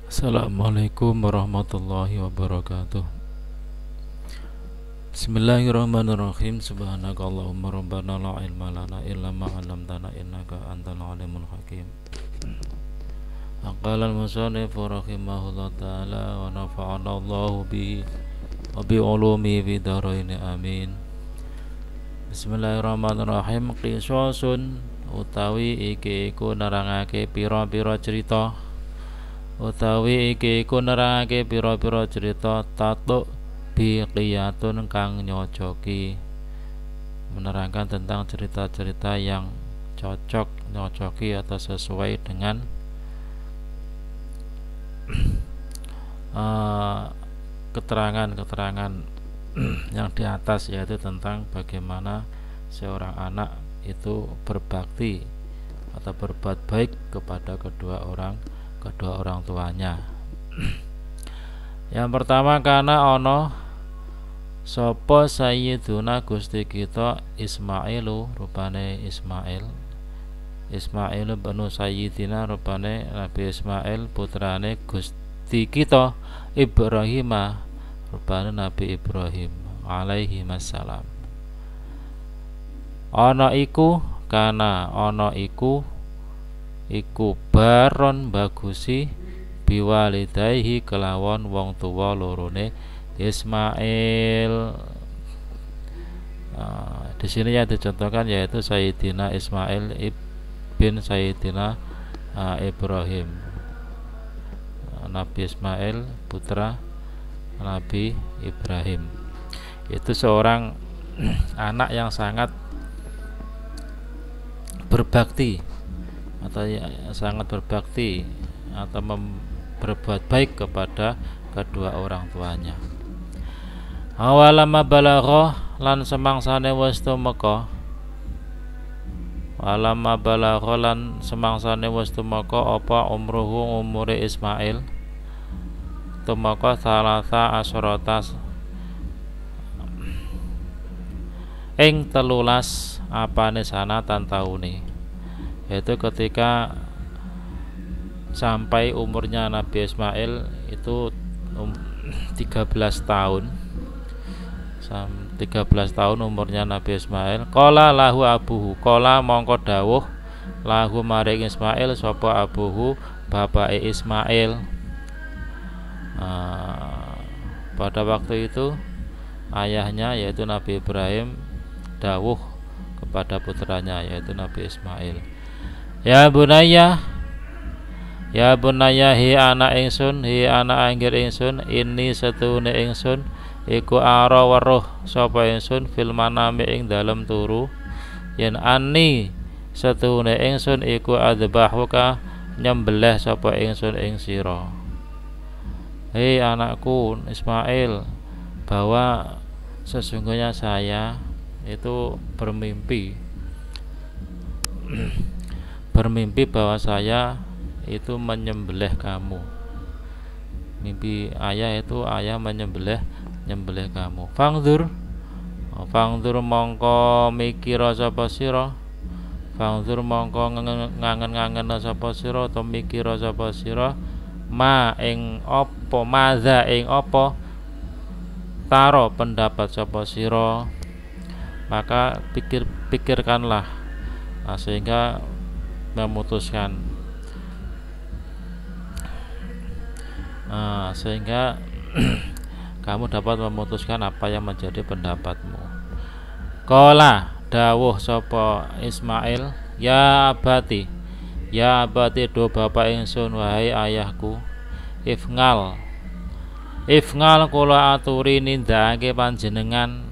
Assalamualaikum warahmatullahi wabarakatuh. Bismillahirrahmanirrahim. Subhanakallahumma rabbana la ilma lana illa ma 'allamtana innaka antal alimul hakim. Aqala al-musannif rahimahullah ta'ala wa nafa'ana Allahu bihi wa bi ulumi fi dharain amin. Bismillahirrahmanirrahim. Qisasun utawi iki iku nerangake pira-pira cerita utawi iki iku nerangake pira-pira cerita tatuk biqiyatun kang nyocoki, menerangkan tentang cerita-cerita yang cocok, nyocoki atau sesuai dengan keterangan-keterangan yang di atas, yaitu tentang bagaimana seorang anak itu berbakti atau berbuat baik kepada kedua orang tuanya. Yang pertama, karena ono sapa sayyiduna Gusti kita Ismailu, rupane Ismail banu sayyidina, rupane Nabi Ismail putrane Gusti kita Ibrahim, rupane Nabi Ibrahim alaihi wassalam. Ana iku, kana ana iku baron bagusi biwalidaihi kelawan wong tuwa lorone Ismail. Di sini yang dicontohkan yaitu Sayyidina Ismail bin Sayyidina Ibrahim. Nabi Ismail putra Nabi Ibrahim, itu seorang anak yang sangat berbakti atau sangat berbakti atau berbuat baik kepada kedua orang tuanya. Awalama balagha lan semangsane wis tumeka, walama balagha lan semangsane wis tumeka apa umruhu, umure Ismail, tumeka salasa asyaratas ing 13 apane sanatan taune, yaitu ketika sampai umurnya Nabi Ismail itu 13 tahun. 13 tahun umurnya Nabi Ismail. Qala lahu abuhu, qala mongko dawuh lahu maring Ismail sapa abuhu, bapake Ismail. Pada waktu itu ayahnya yaitu Nabi Ibrahim dawuh kepada putranya yaitu Nabi Ismail, Ya bunaya hi anak ingsun, hi anak anggir ingsun, ini setune ingsun iku ara weruh sapa ingsun fil manami ing dalem turu, yen ani setune ingsun iku adzbahuka nyembelih sapa ingsun ing sira. Hei anakku Ismail, bahwa sesungguhnya saya itu bermimpi bahwa saya itu menyembelih kamu. Mimpi ayah itu ayah menyembelih kamu. Fangdur mongko mikira sapa sira, fangdur mongko ngangen-ngangen sapa sira atau mikira sapa sira, ma ing apa, maza ing apa, taro pendapat sapa sira, maka pikirkanlah, sehingga memutuskan, sehingga kamu dapat memutuskan apa yang menjadi pendapatmu. Qala dawuh sapa Ismail, ya abati do bapak ingsun, wahai ayahku, ifngal kula aturi nindakake panjenengan,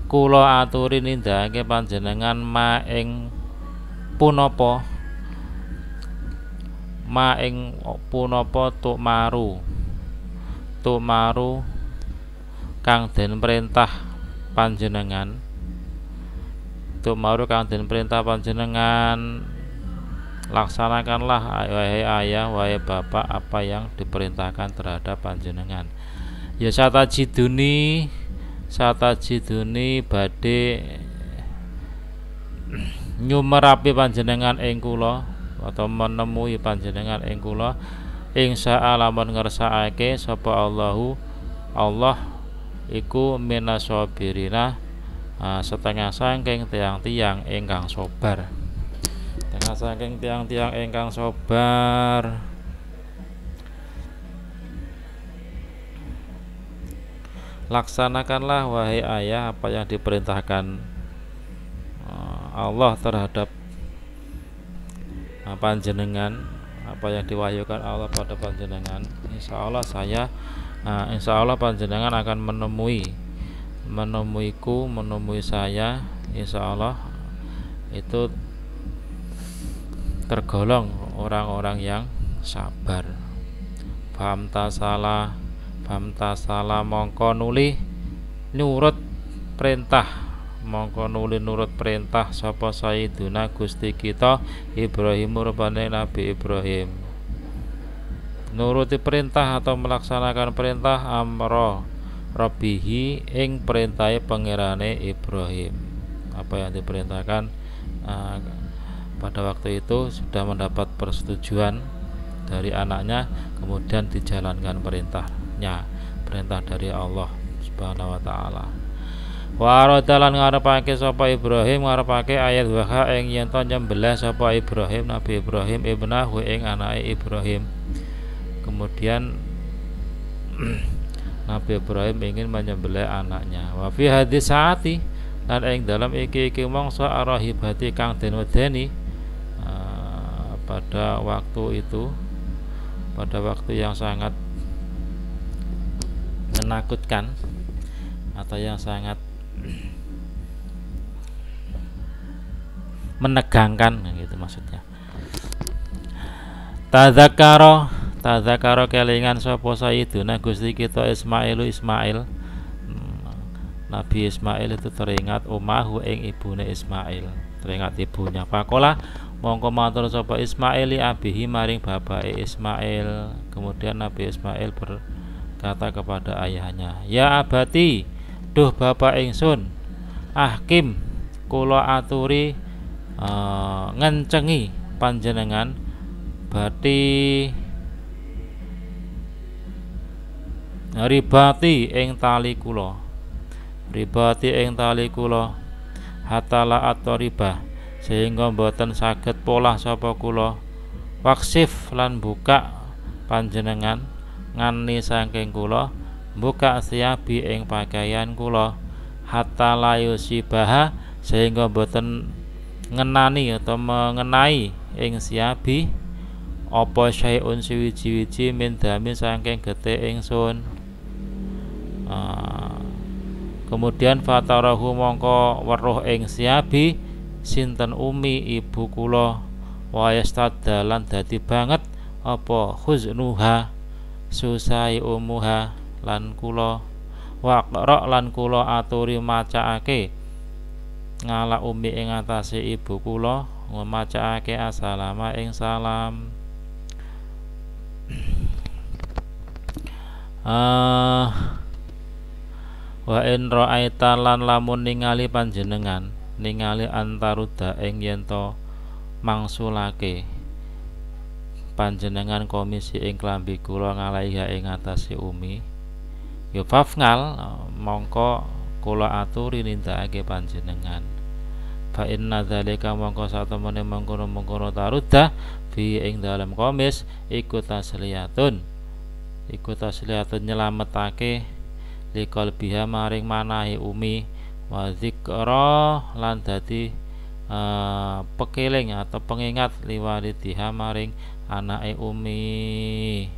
kula aturi nindakake panjenengan ma ing punapa tumaru kang den perintah panjenengan, laksanakanlah wahai ayah, wahai bapak, apa yang diperintahkan terhadap panjenengan. Ya satajiduni badhe nyumerapi panjenengan ing kula atau menemui panjenengan ing kula insya lamun ngersakake sapa Allahu Allah iku minasabirina setengah saking tiang-tiang ingkang sabar. Setengah saking tiang-tiang ingkang sabar. Laksanakanlah wahai ayah apa yang diperintahkan Allah terhadap panjenengan, apa yang diwahyukan Allah pada panjenengan. Insya Allah panjenengan akan menemui saya. Insya Allah itu tergolong orang-orang yang sabar. Famtasala mongko nuli nurut perintah sapa Sayyiduna Gusti kita Ibrahim rupane Nabi Ibrahim. Nuruti perintah atau melaksanakan perintah amro Rabbihi ing perintahe pangerane Ibrahim. Apa yang diperintahkan pada waktu itu sudah mendapat persetujuan dari anaknya, kemudian dijalankan perintah dari Allah Subhanahu wa taala. Wa aradalan ngarepake sapa Ibrahim ngarepake ayat wa ing yen to nyembelih sapa Ibrahim Nabi Ibrahim ibnahu ing anake Ibrahim. Kemudian Nabi Ibrahim ingin menyembelih anaknya. Wa fi hadis saati lan ing dalam iki mangsa arahibati kang den wedeni pada waktu yang sangat menakutkan atau yang sangat menegangkan gitu maksudnya. Tadzakaro kelingan sapa Sayyiduna Gusti kita Ismail. Nabi Ismail itu teringat umahu ing ibune Ismail, teringat ibunya. Pakola mongko matur sapa Ismail abihi maring bapake Ismail. Kemudian Nabi Ismail berkata kepada ayahnya, ya abati, duh bapak ingsun, ahkim kula aturi ngencengi panjenengan bati ribati ing tali kula hatala atau riba sehingga mboten saged polah sapa kula waksif lan buka panjenengan ngani saking kula buka siabi ing pakaian kula hatta layu sibaha sehingga mboten ngenani atau mengenai ing siabi apa syai'un siwiji-wiji min dami saking getih ingsun. Kemudian fatarahu mongko weruh ing siabi sinten umi ibu kula wa yastadalan dadi banget apa khuznuha susai umuha lan kula waqra lan kula aturi macaake ngala umi ing atase ibu kula macaake assalama ing salam. Wa in ra'aita lan lamun ningali panjenengan ningali antaruda ing yen to mangsulake panjenengan komisi ing klambi kula ngalaiha ing atase umi ya fafngal mongko kula aturi nindakake panjenengan. Fa inna dzalika mongko satemene mengkono-mengkono taruda fi ing dalem komis iku tasliyatun nyelametake likal biha maring manahi umi wa dzikra lan dadi pekeling atau pengingat liwalidiha maring anake umi.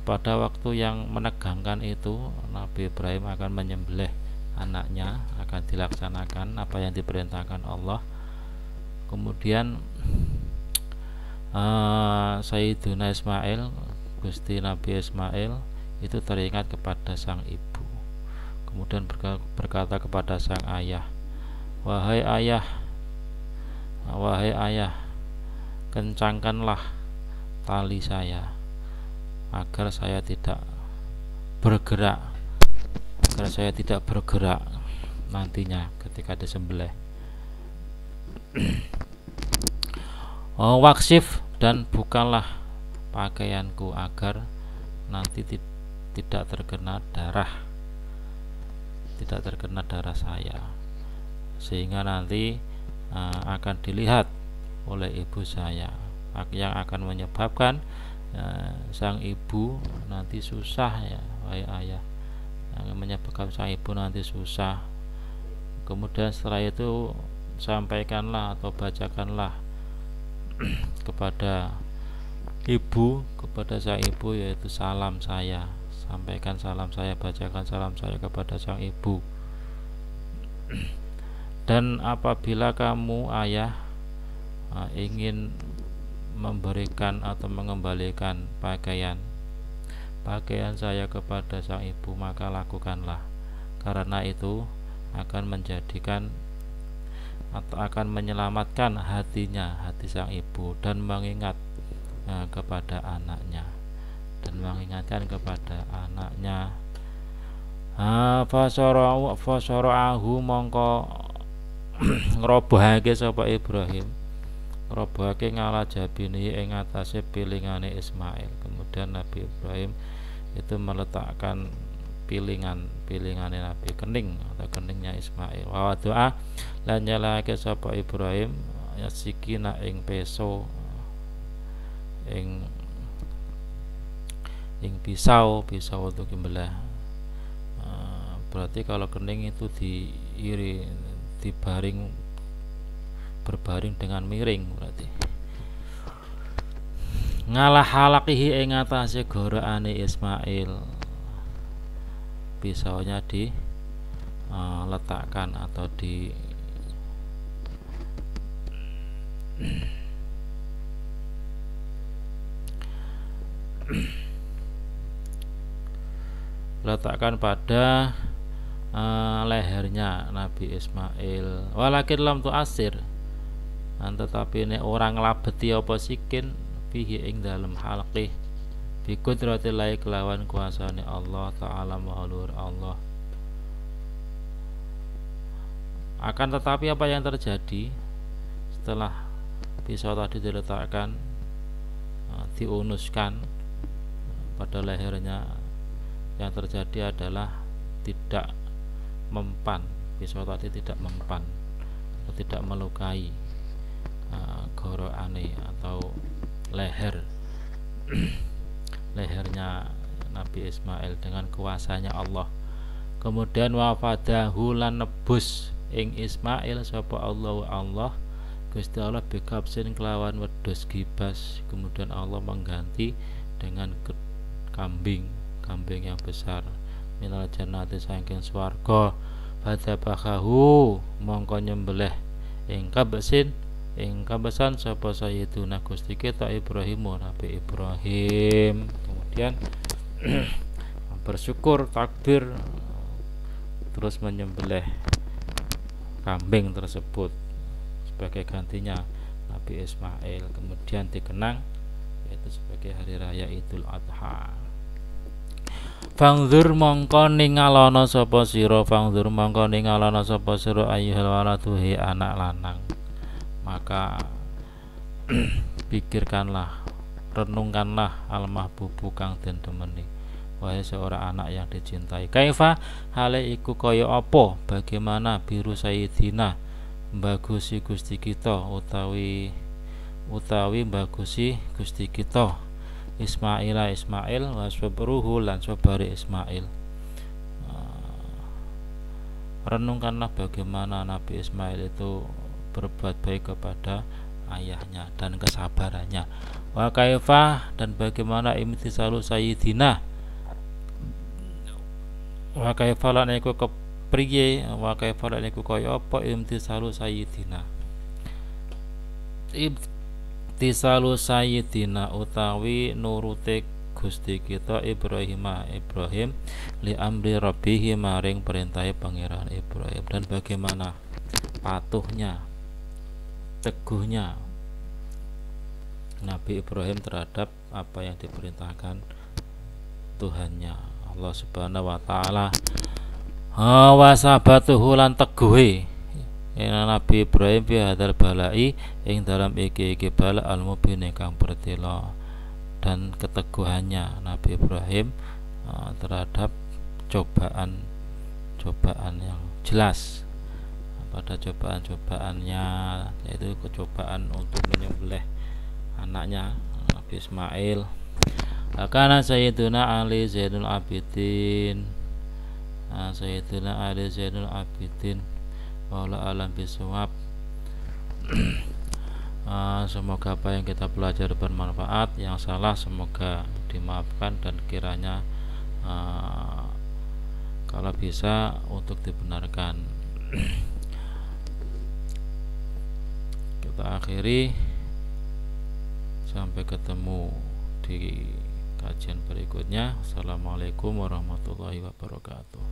Pada waktu yang menegangkan itu Nabi Ibrahim akan menyembelih anaknya, akan dilaksanakan apa yang diperintahkan Allah. Kemudian Sayyiduna Ismail, Gusti Nabi Ismail itu teringat kepada sang ibu. Kemudian berkata kepada sang ayah, wahai ayah, kencangkanlah tali saya agar saya tidak bergerak nantinya ketika disembelih. Waksif dan bukanlah pakaianku agar nanti tidak terkena darah saya, sehingga nanti akan dilihat oleh ibu saya, yang akan menyebabkan sang ibu nanti susah, ya wahai ayah, yang menyebabkan sang ibu nanti susah. Kemudian setelah itu sampaikanlah atau bacakanlah kepada sang ibu, yaitu salam saya. Sampaikan salam saya, bacakan salam saya kepada sang ibu. Dan apabila kamu ayah ingin memberikan atau mengembalikan pakaian saya kepada sang ibu, maka lakukanlah, karena itu akan menjadikan atau akan menyelamatkan hati sang ibu, dan mengingat kepada anaknya, dan mengingatkan kepada anaknya. Fasora'ahu mongko ngrobohake sapa Ibrahim, ngrobohake ngala jabini ing atase pilingane Ismail. Kemudian Nabi Ibrahim itu meletakkan pilingane Nabi, kening atau keningnya Ismail. Wa doa lan nyalake sapa Ibrahim ya sikina ing peso, ing pisau untuk membelah. Berarti kalau kening itu berbaring dengan miring, berarti ngalah halakihi ing atase gorakane Ismail. Pisaunya letakkan atau letakkan pada lehernya Nabi Ismail. Walakin lam tu asir, tetapi ini orang labeti apa sikin fihi ing dalem halqih bi qudratillahi kelawan kuasane Allah taala mahlur Allah. Akan tetapi apa yang terjadi setelah pisau tadi diletakkan, diunuskan pada lehernya, yang terjadi adalah tidak mempan, pisau tadi tidak mempan atau tidak melukai gorokane atau lehernya Nabi Ismail dengan kuasanya Allah. Kemudian wafadahu lan nebus ing Ismail sapa Allah Gusti Allah bikapsin kelawan wedhus gibas. Kemudian Allah mengganti dengan kambing yang besar minal jannati saking swarga. Fadzabakahu mongko nyembelih ing kabesan sapa sayyiduna Gusti kita Ibrahim, Nabi Ibrahim. Kemudian bersyukur, takbir, terus menyembelih kambing tersebut sebagai gantinya Nabi Ismail. Kemudian dikenang yaitu sebagai hari raya Idul Adha. Fangzur mongko ningalana sapa sira ayyuhal waladuhi anak lanang. Maka pikirkanlah, renungkanlah al-mahbubu kang den demeni, wahai seorang anak yang dicintai. Kaifa hale iku kaya apa, bagaimana biru sayyidina bagusi Gusti kita utawi bagusi Gusti kita Ismail wa sabruhu lan sabari Ismail. Renungkanlah bagaimana Nabi Ismail itu berbuat baik kepada ayahnya dan kesabarannya. Wa kaifah, dan bagaimana imtisalu sayyidina, wa kaifah lan iku kepriye, wa kaifah lan iku kaya apa imtisalu sayyidina. Imtisalu sayyidina utawi nurute Gusti kita Ibrahim li amri rabbih maring perintahe pangeran Ibrahim, dan bagaimana patuhnya, teguhnya Nabi Ibrahim terhadap apa yang diperintahkan Tuhannya Allah Subhanahu wa taala. Wa sabatuhu lan teguhe Nabi Ibrahim fi hadzal balai ing dalam iki bala al mubin kang bertela, dan keteguhannya Nabi Ibrahim terhadap cobaan yang jelas. Pada cobaan-cobaannya, yaitu kecobaan untuk menyembelih anaknya Nabi Ismail. Karena Sayyiduna Ali Zainul Abidin, Sayyiduna Ali Zainul Abidin wala alam bisawab. Semoga apa yang kita pelajari bermanfaat, yang salah semoga dimaafkan, dan kiranya kalau bisa untuk dibenarkan. Kita akhiri, sampai ketemu di kajian berikutnya. Assalamualaikum warahmatullahi wabarakatuh.